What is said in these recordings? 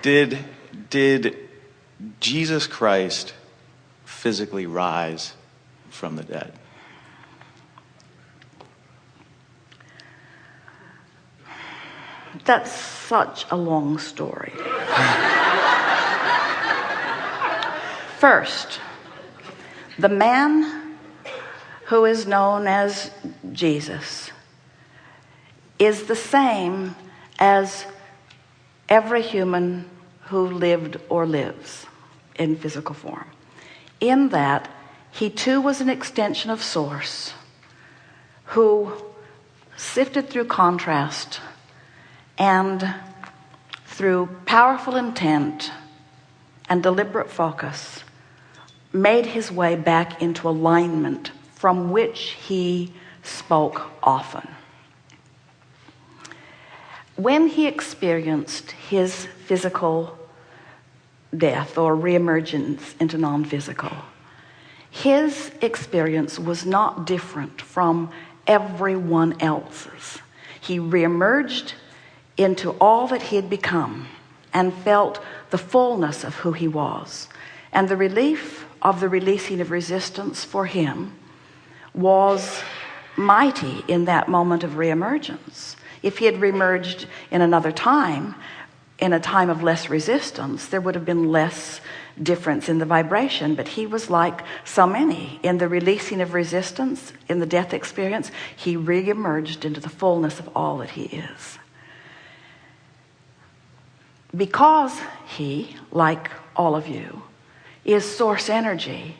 Did Jesus Christ physically rise from the dead? That's such a long story. First, the man who is known as Jesus is the same as every human who lived or lives in physical form, in that he too was an extension of Source who sifted through contrast and through powerful intent and deliberate focus made his way back into alignment from which he spoke often. When he experienced his physical death or reemergence into non-physical, his experience was not different from everyone else's. He reemerged into all that he had become and felt the fullness of who he was. And the relief of the releasing of resistance for him was mighty in that moment of reemergence. If he had reemerged in another time, in a time of less resistance, there would have been less difference in the vibration. But he was like so many. In the releasing of resistance, in the death experience, he re-emerged into the fullness of all that he is. Because he, like all of you, is source energy,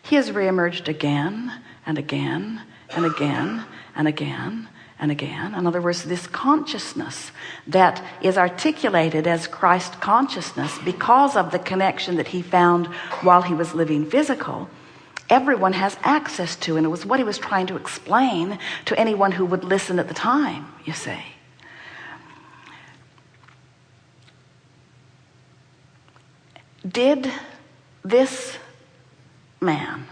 he has re-emerged again and again and again and again and again. In other words, this consciousness that is articulated as Christ consciousness because of the connection that he found while he was living physical, everyone has access to. And it was what he was trying to explain to anyone who would listen at the time, you see. Did this man,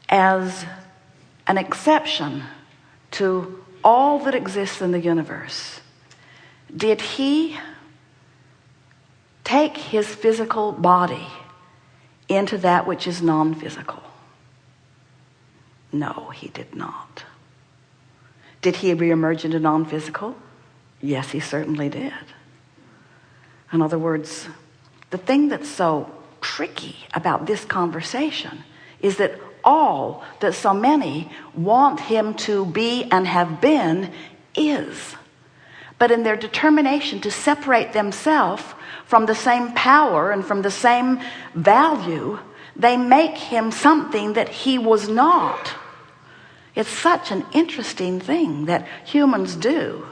as an exception to all that exists in the universe, did he take his physical body into that which is non-physical? No, he did not. Did he reemerge into non-physical? Yes, he certainly did. In other words, the thing that's so tricky about this conversation is that all that so many want him to be and have been is. But in their determination to separate themselves from the same power and from the same value, they make him something that he was not. It's such an interesting thing that humans do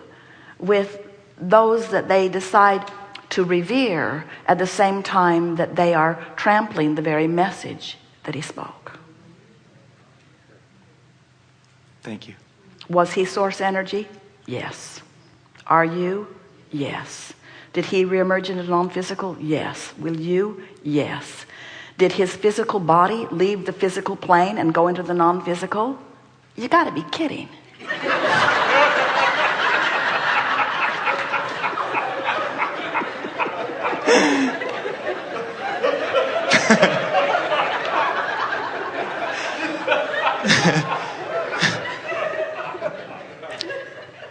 with those that they decide to revere at the same time that they are trampling the very message that he spoke. Thank you. Was he source energy? Yes. Are you? Yes. Did he reemerge into non-physical? Yes. Will you? Yes. Did his physical body leave the physical plane and go into the non-physical? You got to be kidding.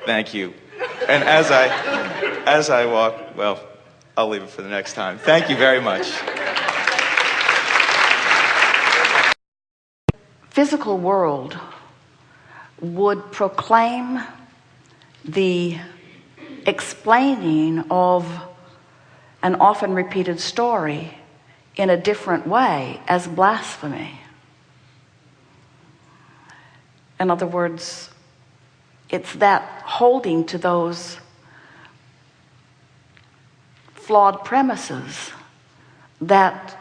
Thank you. And as I walk, well, I'll leave it for the next time. Thank you very much. Physical world would proclaim the explaining of an often repeated story in a different way as blasphemy. In other words, it's that holding to those flawed premises that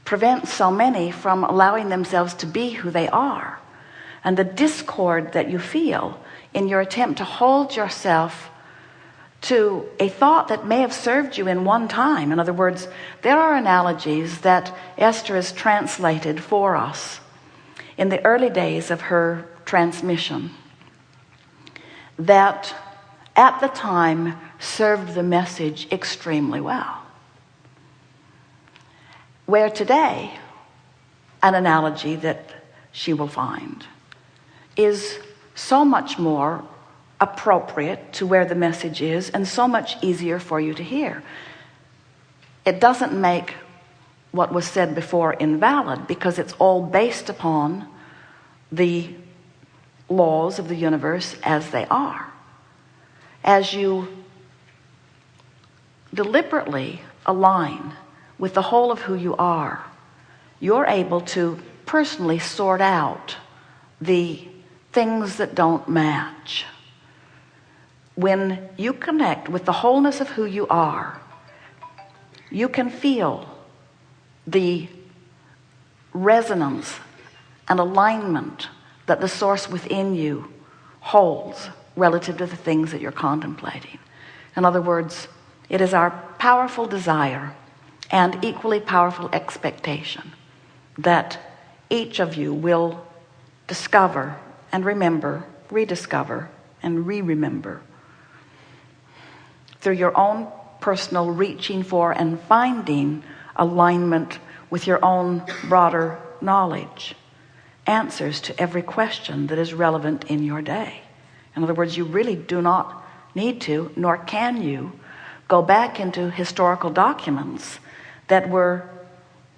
prevents so many from allowing themselves to be who they are. And the discord that you feel in your attempt to hold yourself to a thought that may have served you in one time. In other words, there are analogies that Esther has translated for us in the early days of her transmission, that at the time served the message extremely well. Where today, an analogy that she will find is so much more appropriate to where the message is and so much easier for you to hear. It doesn't make what was said before invalid, because it's all based upon the laws of the universe as they are. As you deliberately align with the whole of who you are, you're able to personally sort out the things that don't match. When you connect with the wholeness of who you are, you can feel the resonance and alignment that the source within you holds relative to the things that you're contemplating. In other words, it is our powerful desire and equally powerful expectation that each of you will discover and remember, rediscover and re-remember through your own personal reaching for and finding alignment with your own broader knowledge, answers to every question that is relevant in your day. In other words, you really do not need to, nor can you, go back into historical documents that were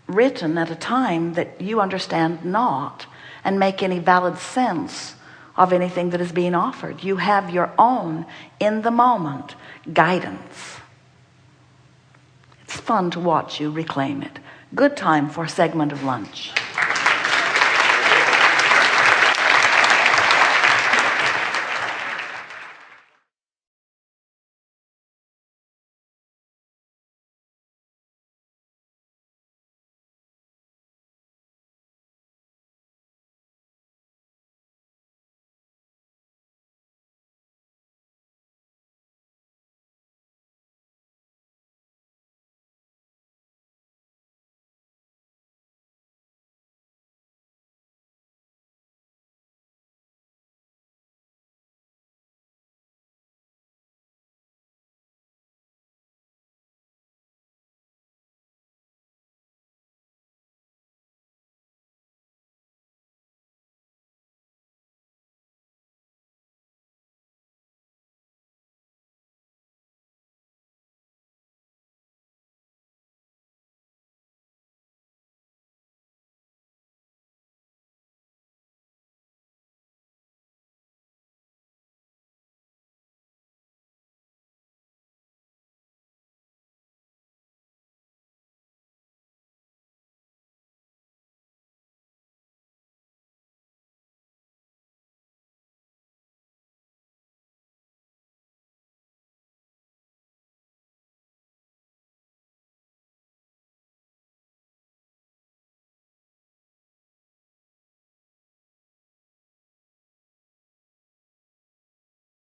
written at a time that you understand not and make any valid sense of anything that is being offered. You have your own, in the moment, guidance. It's fun to watch you reclaim it. Good time for a segment of lunch.